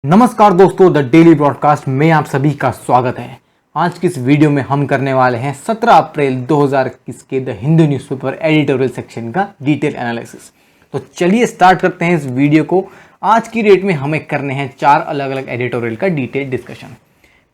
नमस्कार दोस्तों, the daily broadcast में आप सभी का स्वागत है। आज की इस वीडियो में हम करने वाले हैं 17 अप्रैल 2021 के the Hindu newspaper editorial section का डिटेल एनालिसिस। तो चलिए स्टार्ट करते हैं इस वीडियो को। आज की डेट में हमें करने हैं 4 अलग अलग एडिटोरियल का डिटेल डिस्कशन।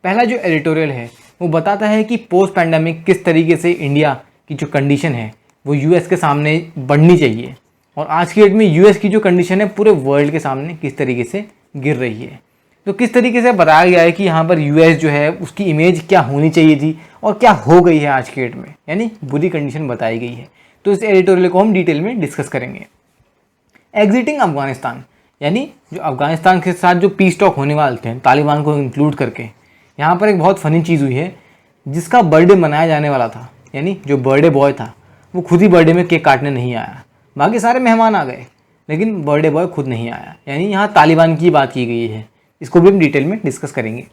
पहला जो एडिटोरियल है वो बताता है कि पोस्ट पैंडेमिक किस तरीके से इंडिया की जो कंडीशन है वो यूएस के सामने बढ़नी चाहिए, और आज की डेट में यूएस की जो कंडीशन है पूरे वर्ल्ड के सामने किस तरीके से गिर रही है। तो किस तरीके से बताया गया है कि यहाँ पर यूएस जो है उसकी इमेज क्या होनी चाहिए थी और क्या हो गई है आज के डेट में, यानी बुरी कंडीशन बताई गई है। तो इस एडिटोरियल को हम डिटेल में डिस्कस करेंगे। एग्जिटिंग अफगानिस्तान, यानी जो अफगानिस्तान के साथ जो पीस टॉक होने वाले थे तालिबान को इंक्लूड करके, यहाँ पर एक बहुत फनी चीज़ हुई है। जिसका बर्थडे मनाया जाने वाला था, यानी जो बर्थडे बॉय था, वो खुद ही बर्थडे में केक काटने नहीं आया। बाकी सारे मेहमान आ गए लेकिन बर्थडे बॉय खुद नहीं आया, यानी यहाँ तालिबान की बात की गई है। इसको भी हम डिटेल में डिस्कस करेंगे।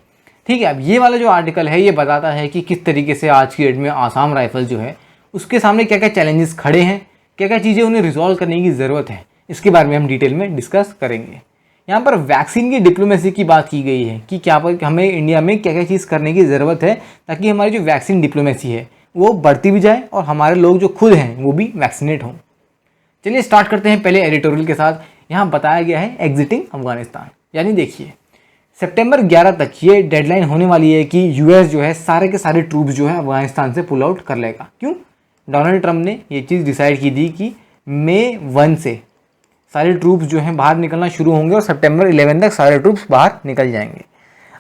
ठीक है, अब ये वाला जो आर्टिकल है ये बताता है कि किस तरीके से आज की डेट में आसाम राइफल जो है उसके सामने क्या क्या चैलेंजेस खड़े हैं, क्या क्या चीज़ें उन्हें रिजॉल्व करने की ज़रूरत है, इसके बारे में हम डिटेल में डिस्कस करेंगे। यहाँ पर वैक्सीन की डिप्लोमेसी की बात की गई है कि क्या पर हमें इंडिया में क्या क्या चीज़ करने की ज़रूरत है ताकि हमारी जो वैक्सीन डिप्लोमेसी है वो बढ़ती भी जाए और हमारे लोग जो खुद हैं वो भी वैक्सीनेट हों। चलिए स्टार्ट करते हैं पहले एडिटोरियल के साथ। यहाँ बताया गया है एग्जिटिंग अफगानिस्तान, यानी देखिए सितंबर 11 तक ये डेडलाइन होने वाली है कि यूएस जो है सारे के सारे ट्रूप्स जो है अफगानिस्तान से पुल आउट कर लेगा। क्यों? डोनाल्ड ट्रंप ने ये चीज़ डिसाइड की थी कि मई 1 से सारे ट्रूप्स जो हैं बाहर निकलना शुरू होंगे और सितंबर 11 तक सारे ट्रूप्स बाहर निकल जाएंगे।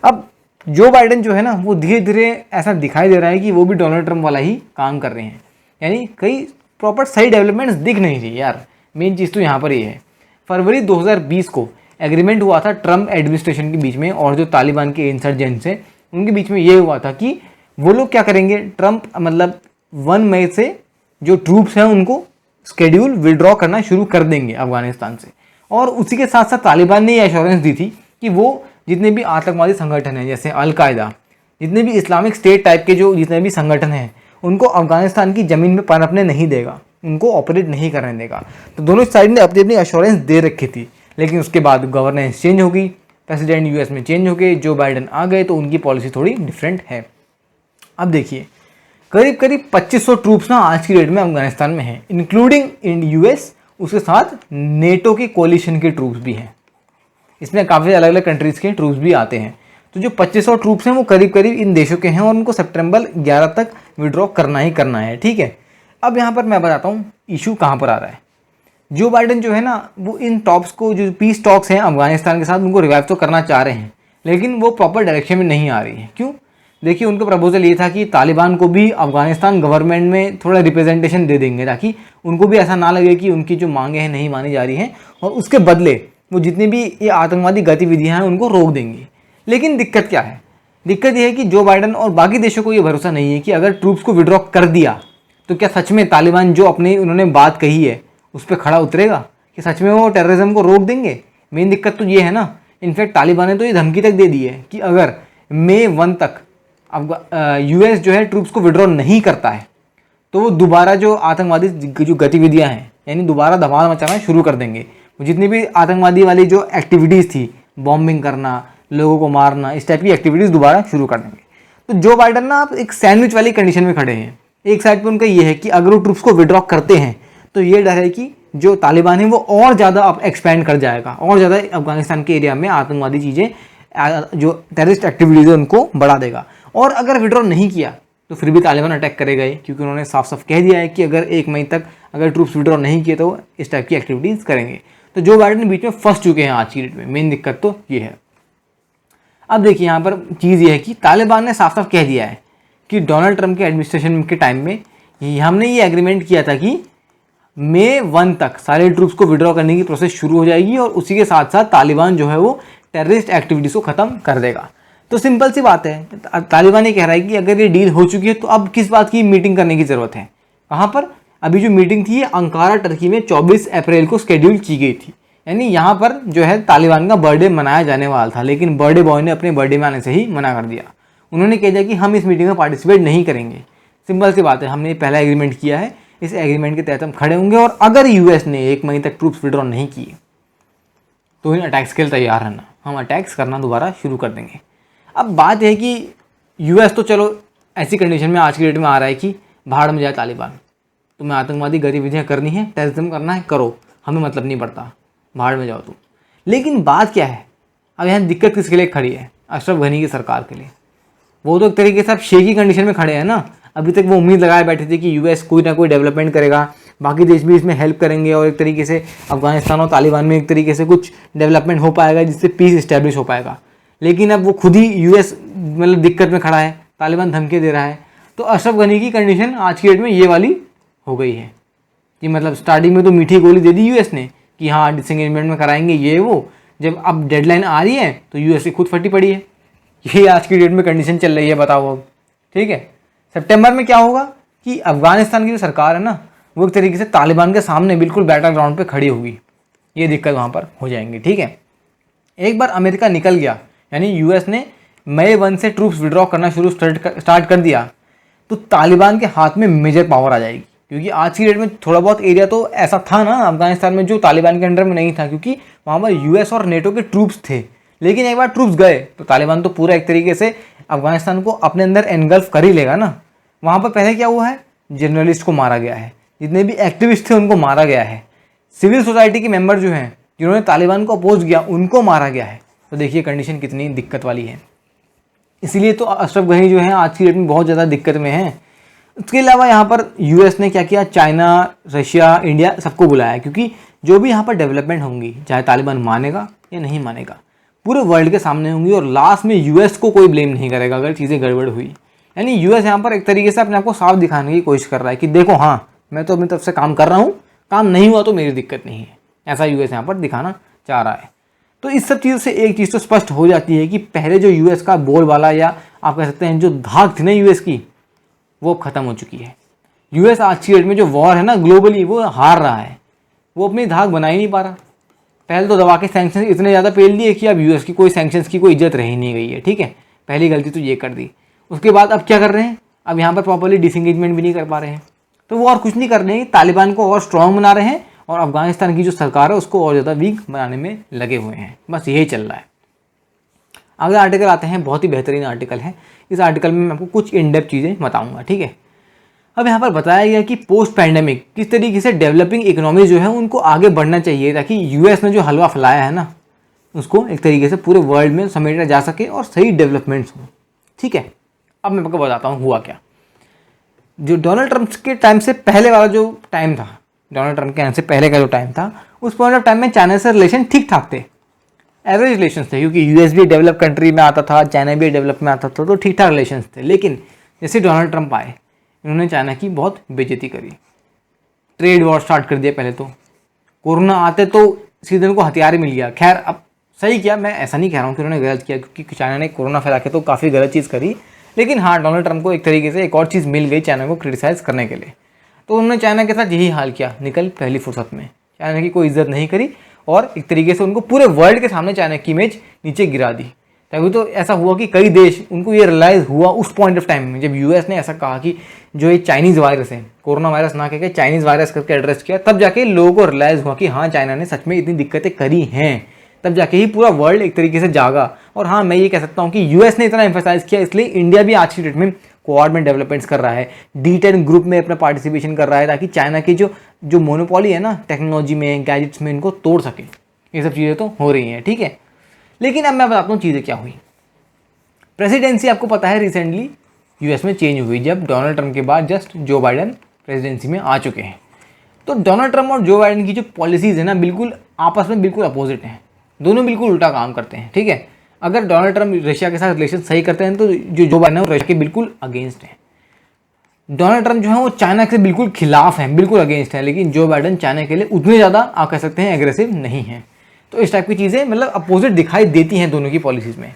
अब जो बाइडन जो है ना वो धीरे धीरे ऐसा दिखाई दे रहा है कि वो भी डोनाल्ड ट्रंप वाला ही काम कर रहे हैं, यानी कई प्रॉपर सही डेवलपमेंट्स दिख नहीं रही यार। मेन चीज़ तो यहाँ पर ये है, फरवरी 2020 को एग्रीमेंट हुआ था ट्रंप एडमिनिस्ट्रेशन के बीच में और जो तालिबान के इंसर्जेंट्स हैं उनके बीच में ये हुआ था कि वो लोग क्या करेंगे, ट्रंप मतलब 1 मई से जो ट्रूप्स हैं उनको स्केड्यूल विड्रॉ करना शुरू कर देंगे अफगानिस्तान से। और उसी के साथ साथ तालिबान ने ये एश्योरेंस दी थी कि वो जितने भी आतंकवादी संगठन हैं जैसे अलकायदा, जितने भी इस्लामिक स्टेट टाइप के जो जितने भी संगठन हैं उनको अफगानिस्तान की ज़मीन में पनपने नहीं देगा, उनको ऑपरेट नहीं करने देगा। तो दोनों साइड ने अपनी अपनी एश्योरेंस दे रखी थी, लेकिन उसके बाद गवर्नेंस चेंज हो गई, प्रेसिडेंट यूएस में चेंज हो गए, जो बाइडन आ गए तो उनकी पॉलिसी थोड़ी डिफरेंट है। अब देखिए करीब करीब 2500 ट्रूप्स ना आज की डेट में अफगानिस्तान में हैं, इंक्लूडिंग इन यूएस, उसके साथ नेटो के कोलिशन के ट्रूप्स भी हैं। इसमें काफ़ी अलग अलग कंट्रीज़ के ट्रूप्स भी आते हैं। तो जो 2500 ट्रूप्स हैं वो करीब करीब इन देशों के हैं और उनको सितंबर 11 तक विड्रॉ करना ही करना है। ठीक है, अब यहाँ पर मैं बताता हूँ इशू कहाँ पर आ रहा है। जो बाइडन जो है ना वो इन टॉक्स को, जो पीस टॉक्स हैं अफगानिस्तान के साथ, उनको रिवाइव तो करना चाह रहे हैं लेकिन वो प्रॉपर डायरेक्शन में नहीं आ रही है। क्यों? देखिए उनका प्रपोजल ये था कि तालिबान को भी अफगानिस्तान गवर्नमेंट में थोड़ा रिप्रेजेंटेशन दे देंगे ताकि उनको भी ऐसा ना लगे कि उनकी जो मांगे हैं नहीं मानी जा रही हैं, और उसके बदले वो जितनी भी ये आतंकवादी गतिविधियाँ हैं उनको रोक देंगे। लेकिन दिक्कत क्या है? दिक्कत यह है कि जो बाइडन और बाकी देशों को ये भरोसा नहीं है कि अगर ट्रूप्स को विड्रॉ कर दिया तो क्या सच में तालिबान जो अपने उन्होंने बात कही है उस पर खड़ा उतरेगा, कि सच में वो टेररिज्म को रोक देंगे। मेन दिक्कत तो ये है ना। इनफैक्ट तालिबान ने तो ये धमकी तक दे दी है कि अगर मई 1 तक यूएस जो है ट्रूप्स को विड्रॉ नहीं करता है तो वो दोबारा जो आतंकवादी जो गतिविधियां हैं यानी दोबारा धमाल मचाना शुरू कर देंगे। वो जितनी भी आतंकवादी वाली जो एक्टिविटीज़ थी, बॉम्बिंग करना, लोगों को मारना, इस टाइप की एक्टिविटीज़ दोबारा शुरू कर देंगे। तो जो बाइडन ना आप एक सैंडविच वाली कंडीशन में खड़े हैं। एक साइड पे उनका ये है कि अगर वो ट्रूप्स को विड्रॉ करते हैं तो ये डर है कि जो तालिबान है वो और ज़्यादा अब एक्सपेंड कर जाएगा, और ज़्यादा अफगानिस्तान के एरिया में आतंकवादी चीज़ें जो टेररिस्ट एक्टिविटीज़ है उनको बढ़ा देगा। और अगर विड्रॉ नहीं किया तो फिर भी तालिबान अटैक करेगा ही, क्योंकि उन्होंने साफ साफ कह दिया है कि अगर 1 मई तक अगर ट्रूप्स विड्रॉ नहीं किए तो इस टाइप की एक्टिविटीज़ करेंगे। तो जो बाइडन बीच में फंस चुके हैं आज की डेट में। मेन दिक्कत तो ये है। अब देखिए यहाँ पर चीज़ ये है कि तालिबान ने साफ साफ कह दिया है कि डोनाल्ड ट्रंप के एडमिनिस्ट्रेशन के टाइम में हमने ये एग्रीमेंट किया था कि मई 1 तक सारे ट्रूप्स को विड्रॉ करने की प्रोसेस शुरू हो जाएगी और उसी के साथ साथ तालिबान जो है वो टेररिस्ट एक्टिविटीज़ को ख़त्म कर देगा। तो सिंपल सी बात है, तालिबान ये कह रहा है कि अगर ये डील हो चुकी है तो अब किस बात की मीटिंग करने की ज़रूरत है। कहाँ पर? अभी जो मीटिंग थी ये अंकारा टर्की में 24 अप्रैल को शेड्यूल की गई थी, यानी यहाँ पर जो है तालिबान का बर्थडे मनाया जाने वाला था, लेकिन बर्थडे बॉय ने अपने बर्थडे में आने से ही मना कर दिया। उन्होंने कह दिया कि हम इस मीटिंग में पार्टिसिपेट नहीं करेंगे। सिंपल सी बात है, हमने पहला एग्रीमेंट किया है, इस एग्रीमेंट के तहत हम खड़े होंगे। और अगर यूएस ने 1 मई तक ट्रूप्स विड्रॉ नहीं किए तो इन अटैक्स के लिए तैयार रहना, हम अटैक्स करना दोबारा शुरू कर देंगे। अब बात है कि यूएस तो चलो ऐसी कंडीशन में आज की डेट में आ रहा है कि भाड़ में जाए तालिबान, तुम्हें आतंकवादी गतिविधियाँ करनी है, टेररिज्म करना है, करो, हमें मतलब नहीं पड़ता, भाड़ में जाओ तुम। लेकिन बात क्या है, अब यहाँ दिक्कत किसके लिए खड़ी है? अशरफ गनी की सरकार के लिए। वो तो एक तरीके से अब शेकी कंडीशन में खड़े हैं ना। अभी तक वो उम्मीद लगाए बैठे थे कि यूएस कोई ना कोई डेवलपमेंट करेगा, बाकी देश भी इसमें हेल्प करेंगे और एक तरीके से अफगानिस्तान और तालिबान में एक तरीके से कुछ डेवलपमेंट हो पाएगा जिससे पीस इस्टेब्लिश हो पाएगा। लेकिन अब वो खुद ही यूएस मतलब दिक्कत में खड़ा है, तालिबान धमकी दे रहा है। तो अशरफ गनी की कंडीशन आज की डेट में ये वाली हो गई है कि मतलब स्टार्टिंग में तो मीठी गोली दे दी यूएस ने कि हाँ डिसएंगेजमेंट में कराएंगे ये वो, जब अब डेडलाइन आ रही है तो यूएस की खुद फटी पड़ी है। ये आज की डेट में कंडीशन चल रही है, बताओ अब। ठीक है, सितंबर में क्या होगा कि अफगानिस्तान की जो सरकार है ना, वो एक तरीके से तालिबान के सामने बिल्कुल बैटल ग्राउंड पे खड़ी होगी। ये दिक्कत वहाँ पर हो जाएंगी। ठीक है, एक बार अमेरिका निकल गया, यानी यूएस ने मई 1 से ट्रूप्स विड्रॉ करना स्टार्ट कर दिया, तो तालिबान के हाथ में मेजर पावर आ जाएगी। क्योंकि आज की डेट में थोड़ा बहुत एरिया तो ऐसा था ना अफगानिस्तान में जो तालिबान के अंडर में नहीं था, क्योंकि वहाँ पर यूएस और नेटो के ट्रूप्स थे। लेकिन एक बार ट्रूप्स गए तो तालिबान तो पूरा एक तरीके से अफगानिस्तान को अपने अंदर एनगल्फ कर ही लेगा ना। वहाँ पर पहले क्या हुआ है, जर्नलिस्ट को मारा गया है, जितने भी एक्टिविस्ट थे उनको मारा गया है, सिविल सोसाइटी के मेंबर जो हैं जिन्होंने तालिबान को अपोज किया उनको मारा गया है। तो देखिए कंडीशन कितनी दिक्कत वाली है। इसीलिए तो अशरफ गनी जो है आज की डेट में बहुत ज़्यादा दिक्कत में है। उसके अलावा यहाँ पर यूएस ने क्या किया, चाइना, रशिया, इंडिया सबको बुलाया, क्योंकि जो भी यहाँ पर डेवलपमेंट होंगी, चाहे तालिबान मानेगा या नहीं मानेगा, पूरे वर्ल्ड के सामने होंगी और लास्ट में यूएस को कोई ब्लेम नहीं करेगा अगर चीज़ें गड़बड़ हुई। यानी यूएस यहाँ पर एक तरीके से अपने आप को साफ दिखाने की कोशिश कर रहा है कि देखो हाँ मैं तो अपनी तरफ से काम कर रहा हूँ, काम नहीं हुआ तो मेरी दिक्कत नहीं है, ऐसा यूएस यहाँ पर दिखाना चाह रहा है। तो इस सब चीज़ों से एक चीज़ तो स्पष्ट हो जाती है कि पहले जो यूएस का बोलबाला या आप कह सकते हैं जो धाक थी ना यूएस की, वो अब ख़त्म हो चुकी है। यूएस आज की डेट में जो वॉर है ना ग्लोबली, वो हार रहा है, वो अपनी धाक बना ही नहीं पा रहा। पहले तो दबा के सैंक्शन इतने ज़्यादा पेल दिए कि अब यूएस की कोई सैंक्शंस की कोई इज्जत रह ही नहीं गई है। ठीक है, पहली गलती तो ये कर दी। उसके बाद अब क्या कर रहे हैं, अब यहाँ पर प्रॉपर्ली डिसएंगेजमेंट भी नहीं कर पा रहे हैं, तो वो और कुछ नहीं कर रहे हैं, तालिबान को और स्ट्रॉन्ग बना रहे हैं और अफगानिस्तान की जो सरकार है उसको और ज़्यादा वीक बनाने में लगे हुए हैं। बस यही चल रहा है। अगला आर्टिकल आते हैं, बहुत ही बेहतरीन आर्टिकल है। इस आर्टिकल में मैं आपको कुछ इन डेप्थ चीज़ें बताऊंगा। ठीक है, अब यहाँ पर बताया गया कि पोस्ट पैंडेमिक किस तरीके से डेवलपिंग इकोनॉमी जो है उनको आगे बढ़ना चाहिए, ताकि यूएस ने जो हलवा फैलाया है ना उसको एक तरीके से पूरे वर्ल्ड में समेटा जा सके और सही डेवलपमेंट्स हो। ठीक है, अब मैं आपको बताता हूँ हुआ क्या। जो डोनाल्ड ट्रंप के टाइम से पहले वाला जो टाइम था, डोनाल्ड ट्रंप के आने से पहले का जो टाइम था, उस पॉइंट ऑफ टाइम में चाइना से रिलेशन ठीक ठाक थे, एवरेज रिलेशन थे, क्योंकि यूएस भी डेवलप कंट्री में आता था, चाइना भी डेवलप में आता था, तो ठीक ठाक रिलेशन थे। लेकिन जैसे डोनाल्ड ट्रंप आए, इन्होंने चाइना की बहुत बेइज्जती करी, ट्रेड वॉर स्टार्ट कर दिया। पहले तो कोरोना आते तो सीधे उनको हथियार मिल गया। खैर अब सही किया, मैं ऐसा नहीं कह रहा हूँ कि उन्होंने गलत किया, क्योंकि चाइना ने कोरोना फैला के तो काफ़ी गलत चीज़ करी। लेकिन हाँ, डोनाल्ड ट्रंप को एक तरीके से एक और चीज़ मिल गई चाइना को क्रिटिसाइज़ करने के लिए, तो उन्होंने चाइना के साथ यही हाल किया। निकल पहली फुर्सत में चाइना की कोई इज्जत नहीं करी और एक तरीके से उनको पूरे वर्ल्ड के सामने चाइना की इमेज नीचे गिरा दी। तभी तो ऐसा हुआ कि कई देश, उनको ये रियलाइज़ हुआ उस पॉइंट ऑफ टाइम में जब यूएस ने ऐसा कहा कि जो ये चाइनीज़ वायरस है, कोरोना वायरस ना कहकर चाइनीज़ वायरस करके एड्रेस किया, तब जाके लोगों को रियलाइज़ हुआ कि हाँ चाइना ने सच में इतनी दिक्कतें करी हैं। तब जाके ही पूरा वर्ल्ड एक तरीके से जागा। और हाँ, मैं ये कह सकता हूँ कि यूएस ने इतना एम्फेसाइज किया, इसलिए इंडिया भी आज की डेट में क्वाड में डेवलपमेंट्स कर रहा है, D10 ग्रुप में अपना पार्टिसिपेशन कर रहा है, ताकि चाइना की जो मोनोपोली है ना टेक्नोलॉजी में, गैजेट्स में, इनको तोड़ सके। ये सब चीज़ें तो हो रही हैं। ठीक है, लेकिन अब मैं बताता हूँ चीज़ें क्या हुई। प्रेसिडेंसी आपको पता है रिसेंटली यूएस में चेंज हुई, जब डोनाल्ड ट्रंप के बाद जस्ट जो बाइडन प्रेसिडेंसी में आ चुके हैं। तो डोनाल्ड ट्रंप और जो बाइडन की जो पॉलिसीज़ है ना, बिल्कुल आपस में बिल्कुल अपोजिट हैं, दोनों बिल्कुल उल्टा काम करते हैं। ठीक है, अगर डोनाल्ड ट्रंप रशिया के साथ रिलेशन सही करते हैं तो जो बाइडन है वो रशिया के बिल्कुल अगेंस्ट हैं। डोनाल्ड ट्रंप जो है वो चाइना के बिल्कुल खिलाफ हैं, बिल्कुल अगेंस्ट है, लेकिन जो बाइडन चाइना के लिए उतने ज़्यादा आप कह सकते हैं एग्रेसिव नहीं है। तो इस टाइप की चीज़ें मतलब अपोजिट दिखाई देती हैं दोनों की पॉलिसीज़ में।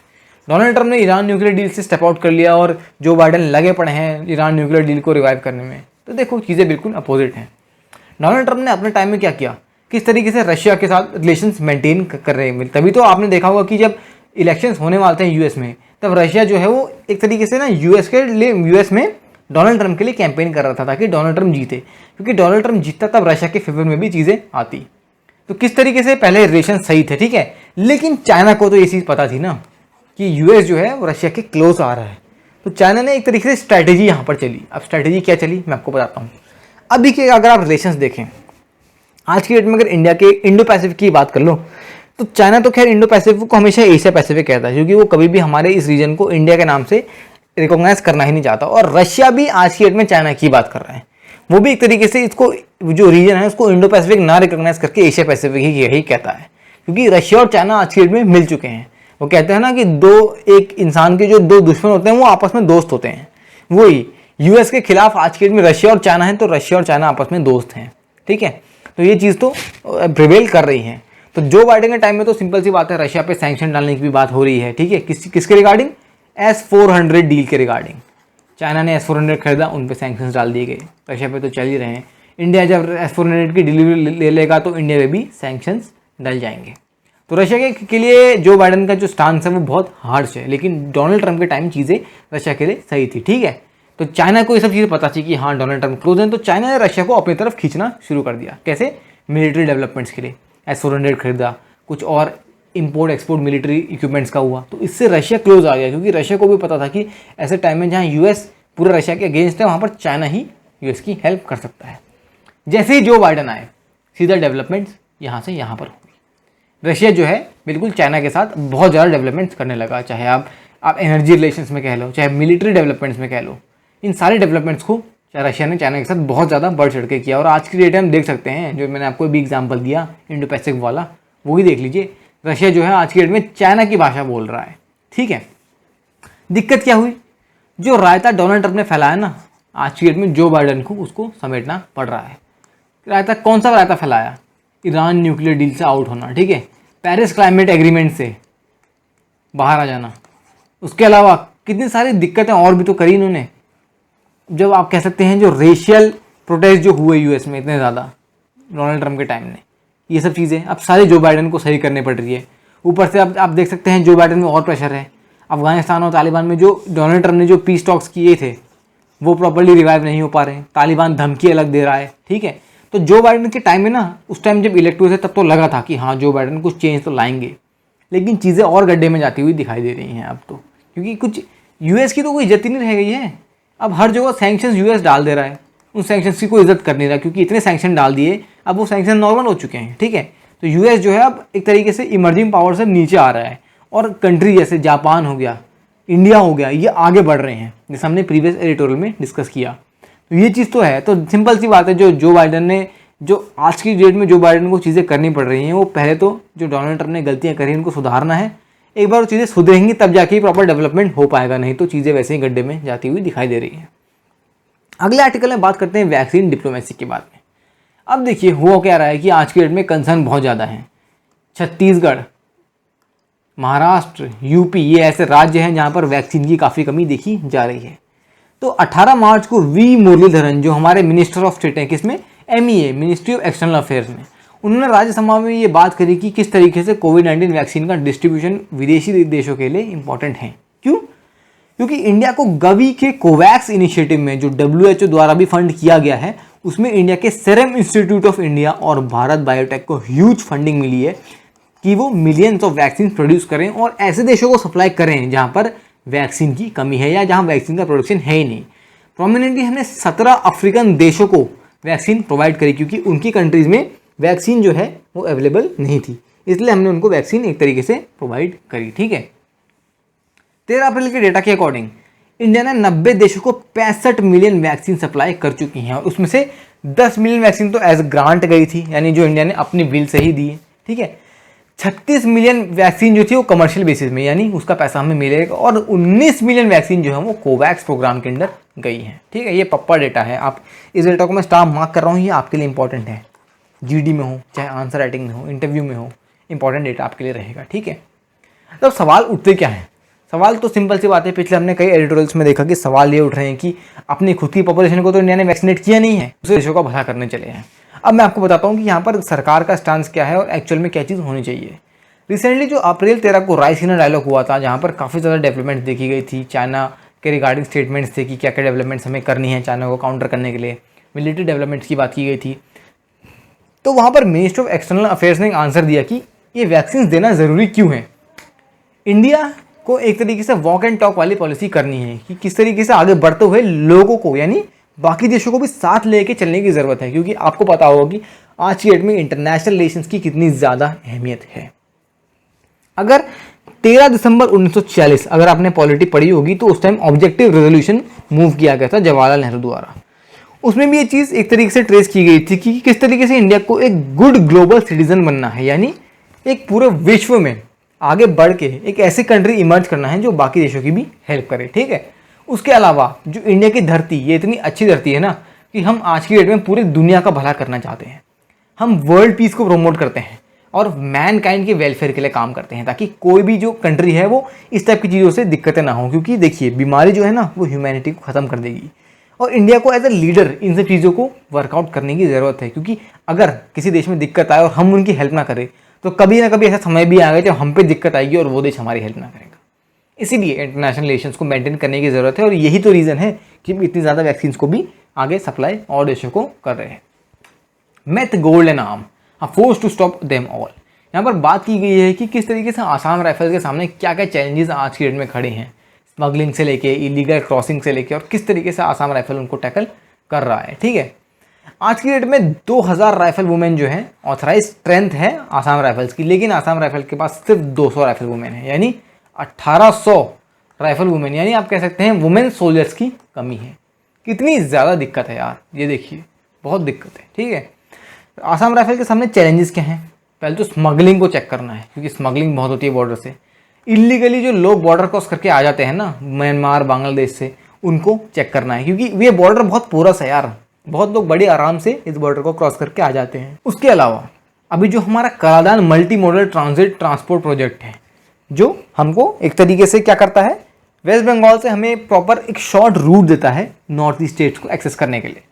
डोनाल्ड ट्रंप ने ईरान न्यूक्लियर डील से स्टेप आउट कर लिया और जो बाइडन लगे पड़े हैं ईरान न्यूक्लियर डील को रिवाइव करने में। तो देखो चीज़ें बिल्कुल अपोजिट हैं। डोनाल्ड ट्रंप ने अपने टाइम में क्या किया, किस तरीके से रशिया के साथ रिलेशंस मेंटेन कर रहे हैं। तभी तो आपने देखा होगा कि जब इलेक्शंस होने वाले थे यूएस में, तब रशिया जो है वो एक तरीके से ना यूएस में डोनाल्ड ट्रंप के लिए कैंपेन कर रहा था ताकि डोनाल्ड ट्रंप जीते, क्योंकि डोनाल्ड ट्रंप जीतता तब रशिया के फेवर में भी चीज़ें आती। तो किस तरीके से पहले रिलेशन सही थे, ठीक है, लेकिन चाइना को तो ये चीज़ पता थी ना कि यूएस जो है वो रशिया के क्लोज आ रहा है, तो चाइना ने एक तरीके से स्ट्रैटेजी यहाँ पर चली। अब स्ट्रैटेजी क्या चली मैं आपको बताता हूँ। अभी के अगर आप रिलेशंस देखें आज की डेट में, अगर इंडिया के इंडो पैसिफिक की बात कर लो तो चाइना तो खैर इंडो पैसिफिक को हमेशा एशिया पैसिफिक कहता है, क्योंकि वो कभी भी हमारे इस रीजन को इंडिया के नाम से रिकॉग्नाइज करना ही नहीं चाहता। और रशिया भी आज की डेट में चाइना की बात कर रहा है, वो भी एक तरीके से इसको जो रीजन है उसको इंडो पैसिफिक ना रिकॉग्नाइज करके एशिया पैसिफिक ही यही कहता है, क्योंकि रशिया और चाइना आज की डेट में मिल चुके हैं। वो कहते हैं ना कि एक इंसान के जो दो दुश्मन होते हैं वो आपस में दोस्त होते हैं, वही यूएस के खिलाफ आज की डेट में रशिया और चाइना है, तो रशिया और चाइना आपस में दोस्त हैं, ठीक है। तो ये चीज़ तो प्रिवेल कर रही है। तो जो बाइडेन के टाइम में तो सिंपल सी बात है, रशिया पे सैंक्शन डालने की भी बात हो रही है, ठीक है, किसके रिगार्डिंग, S-400 डील के रिगार्डिंग। चाइना ने S-400 खरीदा, उन पे सैंक्शंस डाल दिए गए, रशिया पे तो चल ही रहे हैं। इंडिया जब S-400 की डिलीवरी ले लेगा तो इंडिया में भी सैंक्शंस डल जाएंगे। तो रशिया के लिए जो बाइडेन का जो स्टांस है वो बहुत हार्श है, लेकिन डोनाल्ड ट्रंप के टाइम चीज़ें रशिया के लिए सही थी, ठीक है। तो चाइना को ये सब चीज़ें पता थी कि हाँ डोनाल्ड ट्रंप क्लोज हैं, तो चाइना ने रशिया को अपनी तरफ खींचना शुरू कर दिया। कैसे, मिलिट्री डेवलपमेंट्स के लिए S-400 खरीदा, कुछ और इंपोर्ट एक्सपोर्ट मिलिट्री इक्विपमेंट्स का हुआ, तो इससे रशिया क्लोज आ गया, क्योंकि रशिया को भी पता था कि ऐसे टाइम में जहाँ यूएस पूरा रशिया के अगेंस्ट है वहाँ पर चाइना ही यूएस की हेल्प कर सकता है। जैसे ही जो बाइडेन आए सीधा डेवलपमेंट्स यहाँ से यहाँ पर हुई। रशिया जो है बिल्कुल चाइना के साथ बहुत ज़्यादा डेवलपमेंट्स करने लगा, चाहे आप एनर्जी रिलेशंस में कह लो, चाहे मिलिट्री डेवलपमेंट्स में कह लो, इन सारे डेवलपमेंट्स को रशिया ने चाइना के साथ बहुत ज़्यादा बढ़ चढ़ के किया। और आज की डेट में हम देख सकते हैं, जो मैंने आपको भी एग्जांपल दिया इंडो पैसिफिक वाला, वो ही देख लीजिए, रशिया जो है आज की डेट में चाइना की भाषा बोल रहा है, ठीक है। दिक्कत क्या हुई, जो रायता डोनाल्ड ट्रंप ने फैलाया ना, आज की डेट में जो बाइडेन को उसको समेटना पड़ रहा है। रायता कौन सा रायता फैलाया, ईरान न्यूक्लियर डील से आउट होना, ठीक है, पेरिस क्लाइमेट एग्रीमेंट से बाहर आ जाना, उसके अलावा कितनी सारी दिक्कतें और भी तो करी इन्होंने। जब आप कह सकते हैं जो रेशियल प्रोटेस्ट जो हुए यूएस में इतने ज़्यादा डोनाल्ड ट्रंप के टाइम ने, ये सब चीज़ें अब सारे जो बाइडेन को सही करने पड़ रही है। ऊपर से अब आप देख सकते हैं जो बाइडेन में और प्रेशर है। अफगानिस्तान और तालिबान में जो डोनाल्ड ट्रंप ने जो पीस टॉक्स किए थे वो प्रॉपर्ली रिवाइव नहीं हो पा रहे हैं, तालिबान धमकी अलग दे रहा है, ठीक है। तो जो बाइडेन के टाइम में ना, उस टाइम जब इलेक्ट हुए थे तब तो लगा था कि हाँ जो बाइडेन कुछ चेंज तो लाएंगे, लेकिन चीज़ें और गड्ढे में जाती हुई दिखाई दे रही हैं अब तो, क्योंकि कुछ यूएस की तो कोई इज्जत ही नहीं रह गई है। अब हर जगह सैंक्शंस यूएस डाल दे रहा है, उन सैंक्शंस की कोई इज्जत कर नहीं रहा, क्योंकि इतने सैंक्शन डाल दिए अब वो सैंक्शन नॉर्मल हो चुके हैं, ठीक है। तो यूएस जो है अब एक तरीके से इमर्जिंग पावर से नीचे आ रहा है, और कंट्री जैसे जापान हो गया, इंडिया हो गया, ये आगे बढ़ रहे हैं, जैसे हमने प्रीवियस एडिटोरियल में डिस्कस किया। तो ये चीज़ तो है। तो सिंपल सी बात है, जो बाइडेन ने, जो आज की डेट में जो बाइडेन को चीज़ें करनी पड़ रही हैं, वो पहले तो जो डोनाल्ड ट्रंप ने गलतियाँ करी उनको सुधारना है। एक बार वो चीज़ें सुधरेंगी तब जाके प्रॉपर डेवलपमेंट हो पाएगा, नहीं तो चीज़ें वैसे ही गड्ढे में जाती हुई दिखाई दे रही हैं। अगले आर्टिकल में बात करते हैं वैक्सीन डिप्लोमेसी के बारे में। अब देखिए हुआ क्या रहा है कि आज की डेट में कंसर्न बहुत ज़्यादा है। छत्तीसगढ़, महाराष्ट्र, यूपी, ये ऐसे राज्य हैं जहाँ पर वैक्सीन की काफ़ी कमी देखी जा रही है। तो 18 मार्च को वी मुरलीधरन, जो हमारे मिनिस्टर ऑफ स्टेट हैं, किसमें, MEA, ministry of external affairs में, उन्होंने राज्यसभा में ये बात करी कि किस तरीके से कोविड-19 वैक्सीन का डिस्ट्रीब्यूशन विदेशी देशों के लिए इंपॉर्टेंट है। क्यों? क्योंकि इंडिया को गवी के कोवैक्स इनिशिएटिव में, जो WHO द्वारा भी फंड किया गया है, उसमें इंडिया के सीरम इंस्टीट्यूट ऑफ इंडिया और भारत बायोटेक को ह्यूज फंडिंग मिली है कि वो मिलियंस ऑफ वैक्सीन प्रोड्यूस करें और ऐसे देशों को सप्लाई करें जहाँ पर वैक्सीन की कमी है या जहाँ वैक्सीन का प्रोडक्शन है ही नहीं। प्रोमिनेंटली हमने 17 अफ्रीकन देशों को वैक्सीन प्रोवाइड करी, क्योंकि उनकी कंट्रीज़ में वैक्सीन जो है वो अवेलेबल नहीं थी, इसलिए हमने उनको वैक्सीन एक तरीके से प्रोवाइड करी, ठीक है। 13 अप्रैल के डेटा के अकॉर्डिंग इंडिया ने 90 देशों को 65 मिलियन वैक्सीन सप्लाई कर चुकी हैं, और उसमें से 10 मिलियन वैक्सीन तो एज ग्रांट गई थी, यानी जो इंडिया ने अपनी बिल से ही दी है, ठीक है। 36 मिलियन वैक्सीन जो थी वो कमर्शियल बेसिस में, यानी उसका पैसा हमें मिलेगा, और 19 मिलियन वैक्सीन जो है वो कोवैक्स प्रोग्राम के अंदर गई हैं, ठीक है। ये पप्पा डेटा है, आप इस डेटा को मैं स्टार मार्क कर रहा हूँ, ये आपके लिए इंपॉर्टेंट है। GD में हो, चाहे आंसर राइटिंग में हो, इंटरव्यू में हो, इंपॉर्टेंट डेटा आपके लिए रहेगा, ठीक है। तो सवाल उठते क्या है? सवाल तो सिंपल सी बात है, पिछले हमने कई एडिटोरियल्स में देखा कि सवाल ये उठ रहे हैं कि अपनी खुद की पॉपुलेशन को तो इंडिया ने वैक्सीनेट किया नहीं है, दूसरे देशों का भला करने चले हैं। अब मैं आपको बताता हूँ कि यहाँ पर सरकार का स्टांस क्या है और एक्चुअल में क्या चीज़ होनी चाहिए। रिसेंटली जो अप्रैल 13 को रायसीना डायलॉग हुआ था, जहाँ पर काफ़ी ज़्यादा डेवलपमेंट देखी गई थी, चाइना के रिगार्डिंग स्टेटमेंट्स थे कि क्या क्या डेवलपमेंट्स हमें करनी है चाइना को काउंटर करने के लिए, मिलिट्री डेवलपमेंट्स की बात की गई थी। तो वहाँ पर मिनिस्ट्री ऑफ एक्सटर्नल अफेयर्स ने एक आंसर दिया कि ये वैक्सीन देना ज़रूरी क्यों है। इंडिया को एक तरीके से वॉक एंड टॉक वाली पॉलिसी करनी है कि किस तरीके से आगे बढ़ते हुए लोगों को यानी बाकी देशों को भी साथ लेके चलने की ज़रूरत है, क्योंकि आपको पता होगा कि आज की डेट में इंटरनेशनल रिलेशंस की कितनी ज़्यादा अहमियत है। अगर 13 दिसंबर 1946 अगर आपने पॉलिटी पढ़ी होगी तो उस टाइम ऑब्जेक्टिव रेजोल्यूशन मूव किया गया था जवाहरलाल नेहरू द्वारा। उसमें भी ये चीज़ एक तरीके से ट्रेस की गई थी कि किस तरीके से इंडिया को एक गुड ग्लोबल सिटीजन बनना है, यानी एक पूरे विश्व में आगे बढ़ के एक ऐसी कंट्री इमर्ज करना है जो बाकी देशों की भी हेल्प करे। ठीक है, उसके अलावा जो इंडिया की धरती ये इतनी अच्छी धरती है ना कि हम आज की डेट में पूरी दुनिया का भला करना चाहते हैं। हम वर्ल्ड पीस को प्रमोट करते हैं और मैन काइंड के वेलफेयर के लिए काम करते हैं, ताकि कोई भी जो कंट्री है वो इस टाइप की चीज़ों से दिक्कतें ना हो, क्योंकि देखिए बीमारी जो है ना वो ह्यूमैनिटी को ख़त्म कर देगी। और इंडिया को एज ए लीडर इन सब चीज़ों को वर्कआउट करने की ज़रूरत है, क्योंकि अगर किसी देश में दिक्कत आए और हम उनकी हेल्प ना करें तो कभी ना कभी ऐसा समय भी आएगा जब हम पे दिक्कत आएगी और वो देश हमारी हेल्प ना करेगा। इसीलिए इंटरनेशनल रिलेशंस को मेंटेन करने की ज़रूरत है और यही तो रीज़न है कि हम इतनी ज़्यादा वैक्सीन को भी आगे सप्लाई और देशों को कर रहे हैं। मेथ गोल्ड and arm force to stop them all. यहाँ पर बात की गई है कि किस तरीके से आसाम राइफल्स के सामने क्या क्या चैलेंजेस आज की डेट में खड़े हैं, स्मगलिंग से लेके इलीगल क्रॉसिंग से लेके, और किस तरीके से आसाम राइफल उनको टैकल कर रहा है। ठीक है, आज की डेट में 2000 राइफल वुमेन जो है ऑथराइज स्ट्रेंथ है आसाम राइफल्स की, लेकिन आसाम राइफल के पास सिर्फ 200 राइफल वुमेन है, यानी 1800 राइफल वुमेन, यानी आप कह सकते हैं वुमेन सोल्जर्स की कमी है। कितनी ज़्यादा दिक्कत है यार, ये देखिए बहुत दिक्कत है। ठीक है, आसाम राइफल के सामने चैलेंजेस क्या हैं? पहले तो स्मगलिंग को चेक करना है, क्योंकि स्मगलिंग बहुत होती है बॉर्डर से। इलीगली जो लोग बॉर्डर क्रॉस करके आ जाते हैं ना म्यांमार बांग्लादेश से, उनको चेक करना है, क्योंकि ये बॉर्डर बहुत पोरस है यार, बहुत लोग बड़े आराम से इस बॉर्डर को क्रॉस करके आ जाते हैं। उसके अलावा अभी जो हमारा कराधान multi modal transit transport project है, जो हमको एक तरीके से क्या करता है, वेस्ट बंगाल से हमें प्रॉपर एक शॉर्ट रूट देता है नॉर्थ ईस्ट स्टेट्स को एक्सेस करने के लिए।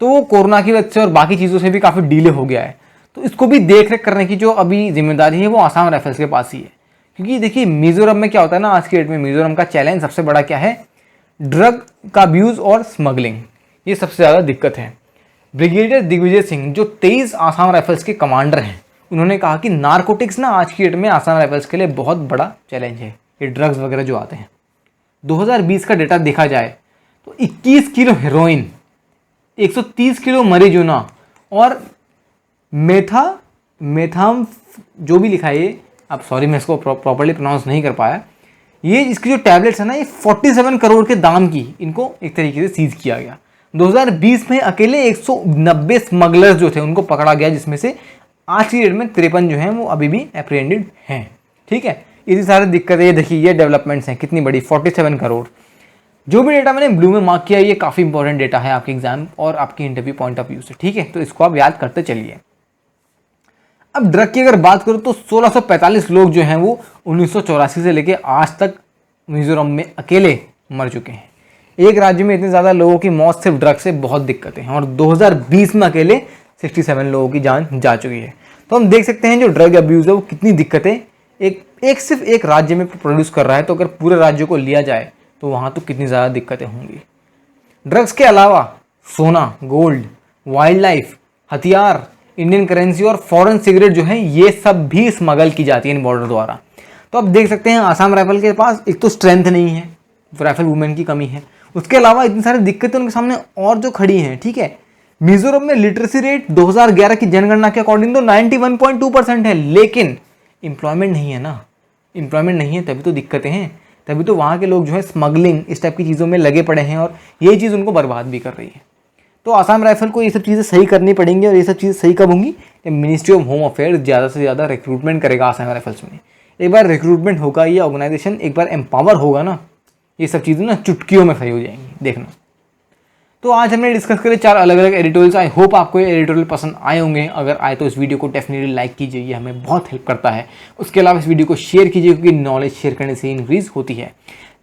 तो वो कोरोना की वजह से और बाकी चीज़ों से भी काफ़ी डिले हो गया है, तो इसको भी देख रेख करने की जो अभी जिम्मेदारी है वो आसाम राइफल्स के पास ही है। क्योंकि देखिए मिजोरम में क्या होता है ना, आज की डेट में मिजोरम का चैलेंज सबसे बड़ा क्या है, ड्रग का अब्यूज़ और स्मगलिंग, ये सबसे ज़्यादा दिक्कत है। ब्रिगेडियर दिग्विजय सिंह जो 23 आसाम राइफल्स के कमांडर हैं, उन्होंने कहा कि नारकोटिक्स ना आज की डेट में आसाम राइफल्स के लिए बहुत बड़ा चैलेंज है, ये ड्रग्स वगैरह जो आते हैं। 2020 का डेटा देखा जाए तो 21 किलो हेरोइन, 130 किलो marijuana और मेथाम जो भी लिखा है, अब सॉरी मैं इसको प्रॉपर्ली प्रोनाउंस नहीं कर पाया, ये इसकी जो टैबलेट्स है ना ये 47 करोड़ के दाम की इनको एक तरीके से सीज किया गया। 2020 में अकेले 190 स्मगलर्स जो थे उनको पकड़ा गया, जिसमें से आज की डेट में 53 जो हैं वो अभी भी एप्रीहेंडेड हैं। ठीक है, इतनी सारी दिक्कतें, ये देखिए ये डेवलपमेंट्स हैं कितनी बड़ी, 47 करोड़। जो भी डेटा मैंने ब्लू में मार्क किया ये काफ़ी इंपॉर्टेंट डेटा है आपके एग्जाम और आपकी इंटरव्यू पॉइंट ऑफ व्यू से। ठीक है, तो इसको आप याद करते चलिए। अब ड्रग की अगर बात करूँ तो 1645 लोग जो हैं वो 1984 से लेके आज तक मिजोरम में अकेले मर चुके हैं। एक राज्य में इतने ज़्यादा लोगों की मौत सिर्फ ड्रग से बहुत दिक्कतें हैं, और 2020 में अकेले 67 लोगों की जान जा चुकी है। तो हम देख सकते हैं जो ड्रग अब्यूज़ है वो कितनी दिक्कतें सिर्फ एक राज्य में प्रोड्यूस कर रहा है, तो अगर पूरे राज्य को लिया जाए तो वहाँ तो कितनी ज़्यादा दिक्कतें होंगी। ड्रग्स के अलावा सोना, गोल्ड, वाइल्ड लाइफ, हथियार, इंडियन करेंसी और फॉरेन सिगरेट जो है ये सब भी स्मगल की जाती है इन बॉर्डर द्वारा। तो आप देख सकते हैं आसाम राइफल के पास एक तो स्ट्रेंथ नहीं है, राइफल वुमेन की कमी है, उसके अलावा इतनी सारी दिक्कतें उनके सामने और जो खड़ी हैं। ठीक है, मिजोरम में लिटरेसी रेट 2011 की जनगणना के अकॉर्डिंग तो 91.2% है, लेकिन एम्प्लॉयमेंट नहीं है ना, एम्प्लॉयमेंट नहीं है तभी तो दिक्कतें हैं, तभी तो वहाँ के लोग जो है स्मगलिंग इस टाइप की चीज़ों में लगे पड़े हैं और ये चीज़ उनको बर्बाद भी कर रही है। तो आसाम राइफल को ये सब चीज़ें सही करनी पड़ेंगी, और ये सब चीज़ें सही कब होंगी, मिनिस्ट्री ऑफ होम अफेयर्स ज़्यादा से ज़्यादा रिक्रूटमेंट करेगा आसाम राइफल्स में। एक बार रिक्रूटमेंट होगा, ये ऑर्गेनाइजेशन एक बार एम्पावर होगा ना, ये सब चीज़ें ना चुटकियों में सही हो जाएंगी, देखना। तो आज हमने डिस्कस करे 4 अलग अलग एडिटोरियल्स। आई होप आपको ये एडिटोरियल पसंद आए होंगे। अगर आए तो इस वीडियो को डेफिनेटली लाइक कीजिए, ये हमें बहुत हेल्प करता है। उसके अलावा इस वीडियो को शेयर कीजिए, क्योंकि नॉलेज शेयर करने से इंक्रीज होती है।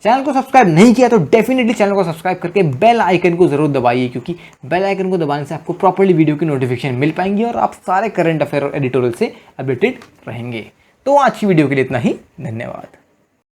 चैनल को सब्सक्राइब नहीं किया तो डेफिनेटली चैनल को सब्सक्राइब करके बेल आइकन को जरूर दबाइए, क्योंकि बेल आइकन को दबाने से आपको प्रॉपर्ली वीडियो की नोटिफिकेशन मिल पाएंगी और आप सारे करंट अफेयर और एडिटोरियल से अपडेटेड रहेंगे। तो आज की वीडियो के लिए इतना ही, धन्यवाद।